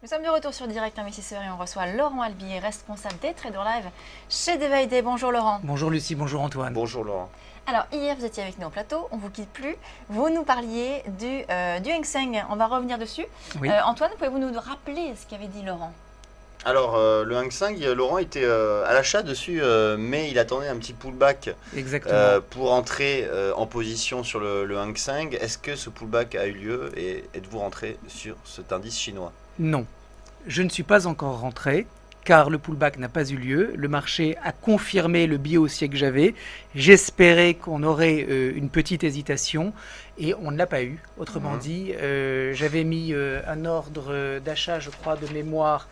Nous sommes de retour sur Direct Investisseur et on reçoit Laurent Albier, responsable des Traders Live chez Day. Bonjour Laurent. Bonjour Lucie, bonjour Antoine. Bonjour Laurent. Alors hier vous étiez avec nous au plateau, on ne vous quitte plus. Vous nous parliez du Hang Seng, on va revenir dessus. Oui. Antoine, pouvez-vous nous rappeler ce qu'avait dit Laurent? Alors le Hang Seng, Laurent était à l'achat dessus, mais il attendait un petit pullback Exactement. pour entrer en position sur le Hang Seng. Est-ce que ce pullback a eu lieu et êtes-vous rentré sur cet indice chinois? Non, je ne suis pas encore rentré car le pullback n'a pas eu lieu. Le marché a confirmé le biais haussier que j'avais. J'espérais qu'on aurait une petite hésitation et on ne l'a pas eu. Autrement dit, j'avais mis un ordre d'achat, je crois, de mémoire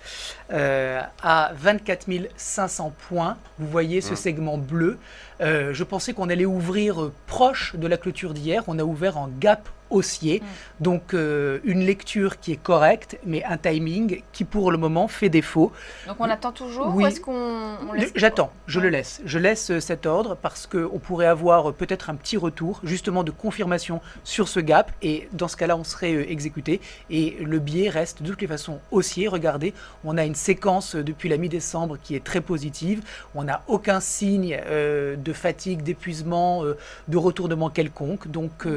à 24 500 points. Vous voyez ce segment bleu. Je pensais qu'on allait ouvrir proche de la clôture d'hier. On a ouvert en gap haussier. Donc une lecture qui est correcte, mais un timing qui pour le moment fait défaut. Donc on attend toujours Oui. ou est-ce qu'on laisse... J'attends, je le laisse. Je laisse cet ordre parce qu'on pourrait avoir peut-être un petit retour justement de confirmation sur ce gap et dans ce cas-là on serait exécuté et le biais reste de toutes les façons haussier. Regardez, on a une séquence depuis la mi-décembre qui est très positive. On n'a aucun signe de fatigue, d'épuisement, de retournement quelconque. Donc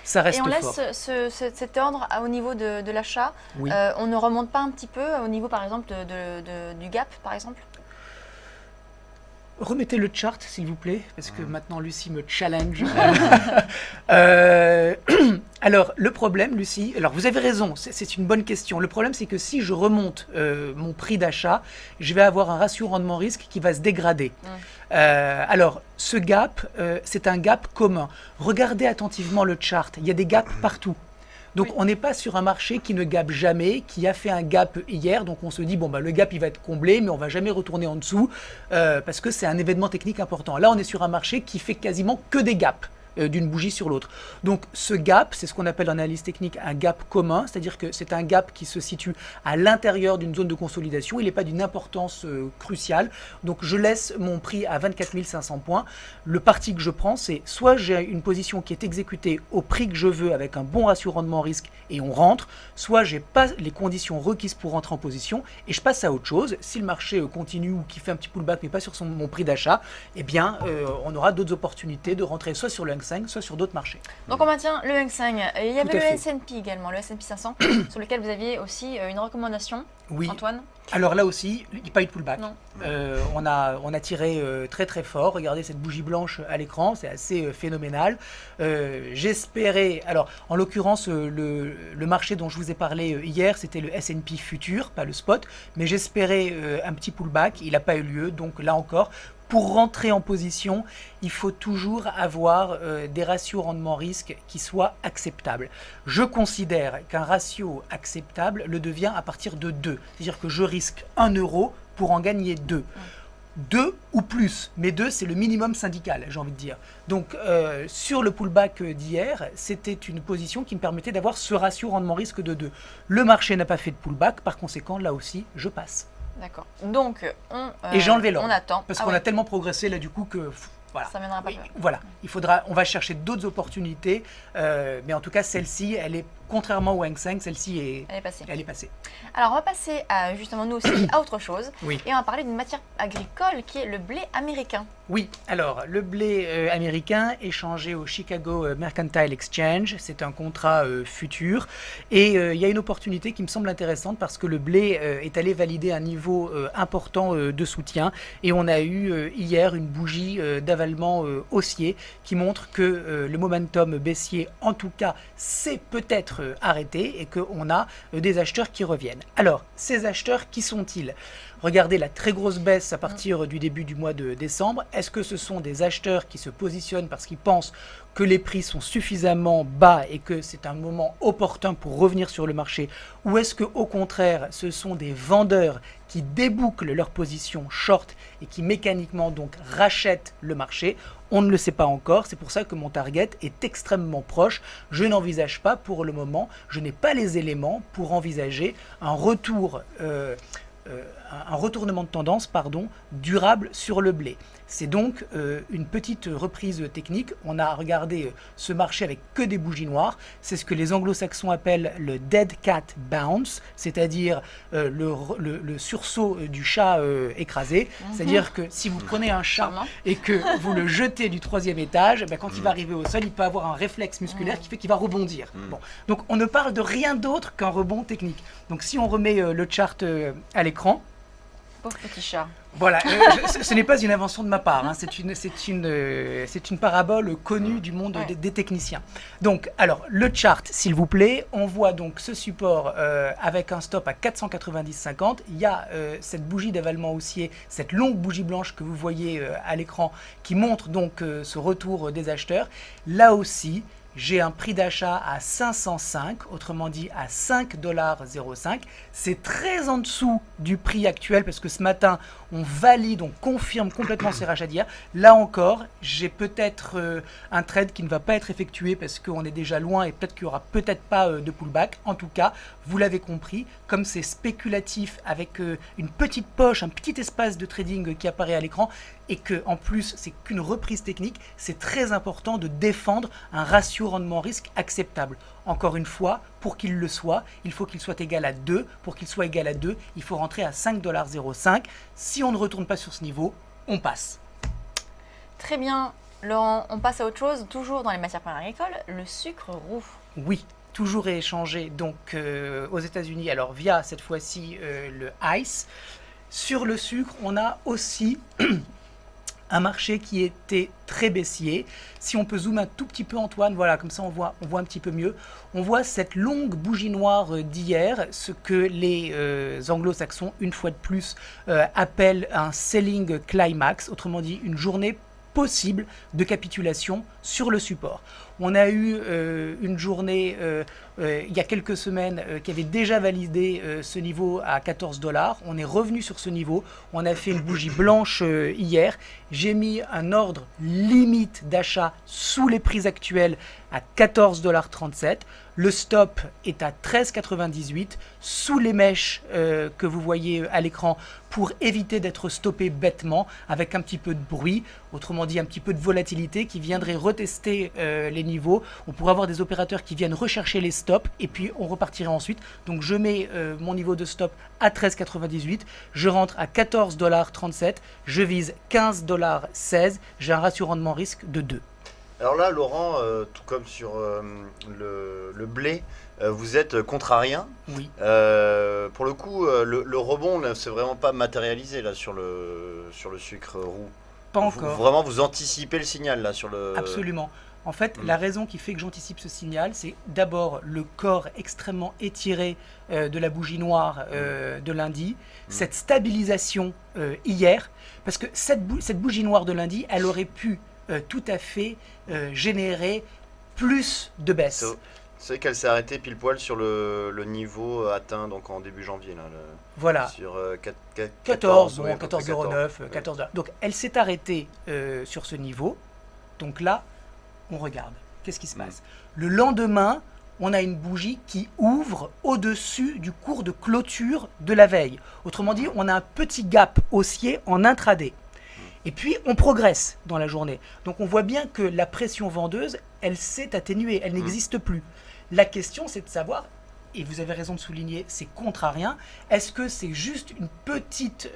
ça reste Et on fort. laisse cet ordre au niveau de l'achat. Oui. On ne remonte pas un petit peu au niveau par exemple du gap par exemple? Remettez le chart, s'il vous plaît, parce que maintenant Lucie me challenge. Alors, le problème, Lucie, alors vous avez raison, c'est une bonne question. Le problème, c'est que si je remonte mon prix d'achat, je vais avoir un ratio rendement-risque qui va se dégrader. Alors, ce gap, c'est un gap commun. Regardez attentivement le chart, il y a des gaps partout. Donc Oui. on n'est pas sur un marché qui ne gape jamais, qui a fait un gap hier, donc on se dit bon bah le gap il va être comblé, mais on va jamais retourner en dessous parce que c'est un événement technique important. Là on est sur un marché qui fait quasiment que des gaps d'une bougie sur l'autre. Donc ce gap, c'est ce qu'on appelle en analyse technique un gap commun, c'est-à-dire que c'est un gap qui se situe à l'intérieur d'une zone de consolidation, il n'est pas d'une importance cruciale. Donc je laisse mon prix à 24 500 points. Le parti que je prends, c'est soit j'ai une position qui est exécutée au prix que je veux avec un bon ratio rendement-risque et on rentre, soit j'ai pas les conditions requises pour rentrer en position et je passe à autre chose. Si le marché continue ou qui fait un petit pullback mais pas sur mon prix d'achat, eh bien on aura d'autres opportunités de rentrer soit sur le Hang Seng, soit sur d'autres marchés. Donc on maintient le Hang Seng. Et il y avait Tout à le fait. S&P également, le S&P 500, sur lequel vous aviez aussi une recommandation, Oui. Antoine. Alors là aussi, il n'y a pas eu de pullback. Non. On a tiré très très fort. Regardez cette bougie blanche à l'écran, c'est assez phénoménal. J'espérais, alors en l'occurrence le marché dont je vous ai parlé hier, c'était le S&P futur, pas le spot, mais j'espérais un petit pullback, il n'a pas eu lieu, donc là encore, pour rentrer en position, il faut toujours avoir des ratios rendement-risque qui soient acceptables. Je considère qu'un ratio acceptable le devient à partir de 2. C'est-à-dire que je risque 1 euro pour en gagner 2. 2 ou plus, mais 2 c'est le minimum syndical, j'ai envie de dire. Donc sur le pullback d'hier, c'était une position qui me permettait d'avoir ce ratio rendement-risque de 2. Le marché n'a pas fait de pullback, par conséquent là aussi je passe. D'accord. Donc Et j'ai enlevé l'ordre. on attend. Parce Ah qu'on ouais, a tellement progressé là du coup que voilà. ça viendra pas. Oui, voilà, on va chercher d'autres opportunités, mais en tout cas celle-ci, elle est contrairement au Hang Seng, celle-ci Elle est passée. elle est passée. Alors on va passer justement nous aussi à autre chose. Oui. Et on va parler d'une matière agricole qui est le blé américain. Oui, alors le blé américain échangé au Chicago Mercantile Exchange, c'est un contrat futur et il y a une opportunité qui me semble intéressante parce que le blé est allé valider un niveau important de soutien et on a eu hier une bougie d'avalement haussier qui montre que le momentum baissier en tout cas s'est peut-être arrêté et qu'on a des acheteurs qui reviennent. Alors ces acheteurs qui sont-ils ? Regardez la très grosse baisse à partir du début du mois de décembre. Est-ce que ce sont des acheteurs qui se positionnent parce qu'ils pensent que les prix sont suffisamment bas et que c'est un moment opportun pour revenir sur le marché? Ou est-ce que au contraire, ce sont des vendeurs qui débouclent leur position short et qui mécaniquement donc rachètent le marché? On ne le sait pas encore, c'est pour ça que mon target est extrêmement proche. Je n'envisage pas pour le moment, je n'ai pas les éléments pour envisager un retour un retournement de tendance durable sur le blé. C'est donc une petite reprise technique. On a regardé ce marché avec que des bougies noires. C'est ce que les anglo-saxons appellent le dead cat bounce, c'est-à-dire le sursaut du chat écrasé. C'est-à-dire que si vous prenez un chat Charmant. et que vous le jetez du 3e étage, ben, quand il va arriver au sol, il peut avoir un réflexe musculaire qui fait qu'il va rebondir. Bon. Donc on ne parle de rien d'autre qu'un rebond technique. Donc si on remet le chart à l'écran, Pauvre petit chat. voilà, ce n'est pas une invention de ma part, hein, c'est une parabole connue du monde Ouais. des techniciens. Donc, alors, le chart, s'il vous plaît, on voit donc ce support avec un stop à 490,50. Il y a cette bougie d'avalement haussier, cette longue bougie blanche que vous voyez à l'écran, qui montre donc ce retour des acheteurs. Là aussi, j'ai un prix d'achat à 505, autrement dit à 5,05 $. C'est très en dessous du prix actuel parce que ce matin, on valide, on confirme complètement ces rachats d'hier. Là encore, j'ai peut-être un trade qui ne va pas être effectué parce qu'on est déjà loin et peut-être qu'il n'y aura peut-être pas de pullback. En tout cas, vous l'avez compris, comme c'est spéculatif avec une petite poche, un petit espace de trading qui apparaît à l'écran et que en plus c'est qu'une reprise technique, c'est très important de défendre un ratio rendement-risque acceptable. Encore une fois, pour qu'il le soit, il faut qu'il soit égal à 2. Pour qu'il soit égal à 2, il faut rentrer à 5,05 $. Si on ne retourne pas sur ce niveau, on passe. Très bien. Laurent, on passe à autre chose, toujours dans les matières premières agricoles, le sucre roux. Oui, toujours échangé donc aux États-Unis, alors via cette fois-ci le ICE. Sur le sucre, on a aussi un marché qui était très baissier. Si on peut zoomer un tout petit peu, Antoine, voilà, comme ça on voit un petit peu mieux. On voit cette longue bougie noire d'hier, ce que les anglo-saxons, une fois de plus, appellent un selling climax, autrement dit une journée possible de capitulation sur le support. On a eu une journée il y a quelques semaines qui avait déjà validé ce niveau à 14 $. On est revenu sur ce niveau. On a fait une bougie blanche hier. J'ai mis un ordre limite d'achat sous les prix actuels à 14,37 $. Le stop est à 13,98 sous les mèches que vous voyez à l'écran pour éviter d'être stoppé bêtement avec un petit peu de bruit, autrement dit un petit peu de volatilité qui viendrait retester les niveaux. On pourrait avoir des opérateurs qui viennent rechercher les stops et puis on repartirait ensuite. Donc je mets mon niveau de stop à 13,98, je rentre à 14,37 $, je vise 15,16 $, j'ai un ratio rendement risque de 2. Alors là, Laurent, tout comme sur le blé, vous êtes contrarien. Oui. Pour le coup, le rebond ne s'est vraiment pas matérialisé là, sur le sucre roux. Pas encore. Vraiment, vous anticipez le signal là sur le... Absolument. En fait, la raison qui fait que j'anticipe ce signal, c'est d'abord le corps extrêmement étiré de la bougie noire de lundi, cette stabilisation hier, parce que cette bougie noire de lundi, elle aurait pu tout à fait générer plus de baisse. C'est vrai qu'elle s'est arrêtée pile poil sur le niveau atteint donc en début janvier. Là, Voilà. Sur 14, ouais, 14,09, 14 $. Donc elle s'est arrêtée sur ce niveau. Donc là, on regarde. Qu'est-ce qui se passe? Le lendemain, on a une bougie qui ouvre au-dessus du cours de clôture de la veille. Autrement dit, on a un petit gap haussier en intraday. Et puis, on progresse dans la journée. Donc, on voit bien que la pression vendeuse, elle s'est atténuée, elle n'existe plus. La question, c'est de savoir, et vous avez raison de souligner, c'est contrarien, est-ce que c'est juste une petite,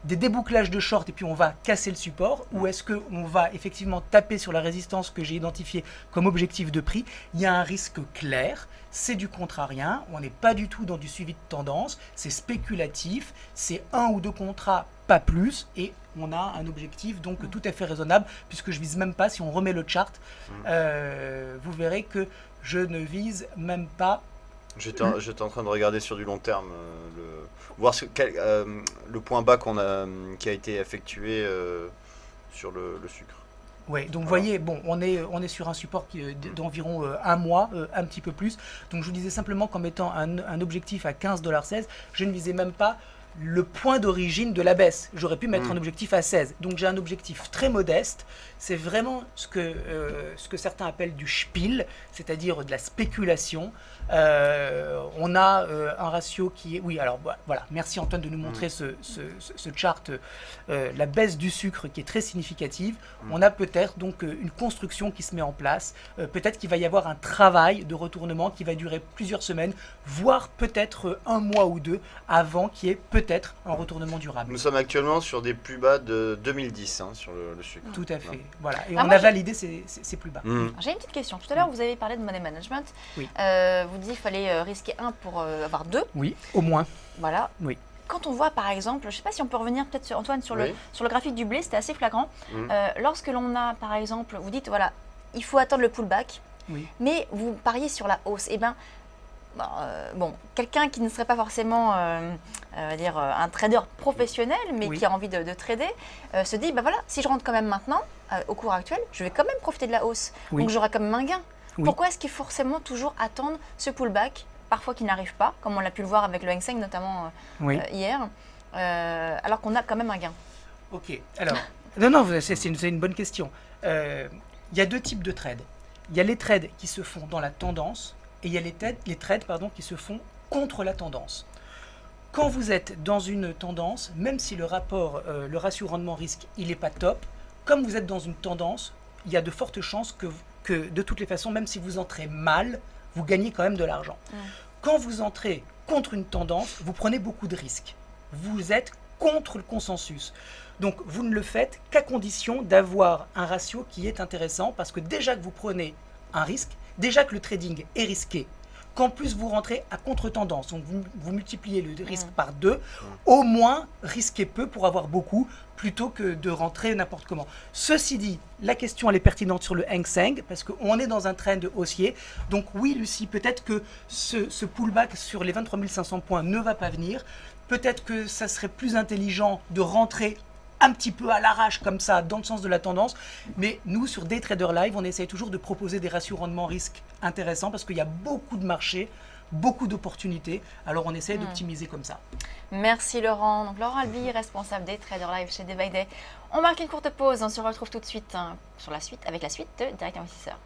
des débouclages de short et puis on va casser le support, ou est-ce qu'on va effectivement taper sur la résistance que j'ai identifiée comme objectif de prix? Il y a un risque clair, c'est du contrarien, on n'est pas du tout dans du suivi de tendance, c'est spéculatif, c'est un ou deux contrats, pas plus, et on a un objectif donc tout à fait raisonnable, puisque je vise même pas, si on remet le chart, vous verrez que je ne vise même pas. J'étais en train de regarder sur du long terme, voir le point bas qui a été effectué sur le sucre. Oui, donc vous voyez, bon, on est sur un support d'environ un mois, un petit peu plus. Donc je vous disais simplement qu'en mettant un objectif à 15,16 $, je ne visais même pas le point d'origine de la baisse. J'aurais pu mettre un objectif à 16. Donc j'ai un objectif très modeste. C'est vraiment ce que certains appellent du spiel, c'est-à-dire de la spéculation. On a un ratio qui est... Oui, alors voilà, merci Antoine de nous montrer ce chart, la baisse du sucre qui est très significative. On a peut-être donc une construction qui se met en place. Peut-être qu'il va y avoir un travail de retournement qui va durer plusieurs semaines, voire peut-être un mois ou deux avant qu'il y ait peut-être un retournement durable. Nous sommes actuellement sur des plus bas de 2010 sur le sucre. Tout à fait, Ouais. voilà. Et Ah, on moi, a validé ces plus bas. Mm. J'ai une petite question. Tout à l'heure, vous avez parlé de money management. Oui. Vous dites qu'il fallait risquer 1 pour avoir 2. Oui, au moins. Voilà. Oui. Quand on voit par exemple, je ne sais pas si on peut revenir peut-être sur Antoine sur, Oui. sur le graphique du blé, c'était assez flagrant. Mm. Lorsque l'on a par exemple, vous dites voilà, il faut attendre le pullback, Oui. mais vous pariez sur la hausse. Eh bien, bon, quelqu'un qui ne serait pas forcément un trader professionnel, mais Oui. qui a envie de trader, se dit bah voilà, si je rentre quand même maintenant, au cours actuel, je vais quand même profiter de la hausse. Oui. Donc j'aurai quand même un gain. Oui. Pourquoi est-ce qu'il faut forcément toujours attendre ce pullback, parfois qui n'arrive pas, comme on l'a pu le voir avec le Hang Seng notamment Oui. hier, alors qu'on a quand même un gain? Ok, alors, non, c'est une bonne question. Il y a deux types de trades. Il y a les trades qui se font dans la tendance et il y a les trades qui se font contre la tendance. Quand vous êtes dans une tendance, même si le ratio rendement-risque, il n'est pas top, comme vous êtes dans une tendance, il y a de fortes chances que de toutes les façons, même si vous entrez mal, vous gagnez quand même de l'argent. Quand vous entrez contre une tendance, vous prenez beaucoup de risques. Vous êtes contre le consensus. Donc vous ne le faites qu'à condition d'avoir un ratio qui est intéressant parce que déjà que vous prenez un risque, déjà que le trading est risqué, qu'en plus vous rentrez à contre-tendance, donc vous multipliez le risque par 2, au moins risquez peu pour avoir beaucoup plutôt que de rentrer n'importe comment. Ceci dit, la question elle est pertinente sur le Hang Seng parce qu'on est dans un trend haussier. Donc oui Lucie, peut-être que ce pullback sur les 23 500 points ne va pas venir. Peut-être que ça serait plus intelligent de rentrer un petit peu à l'arrache comme ça dans le sens de la tendance, mais nous sur Day Trader Live on essaye toujours de proposer des ratios rendement-risque intéressants parce qu'il y a beaucoup de marchés, beaucoup d'opportunités, alors on essaye d'optimiser comme ça. Merci Laurent. Donc Laurent Albi, responsable des Trader Live chez Day by Day. On marque une courte pause, on se retrouve tout de suite sur la suite avec la suite de Direct Investisseur.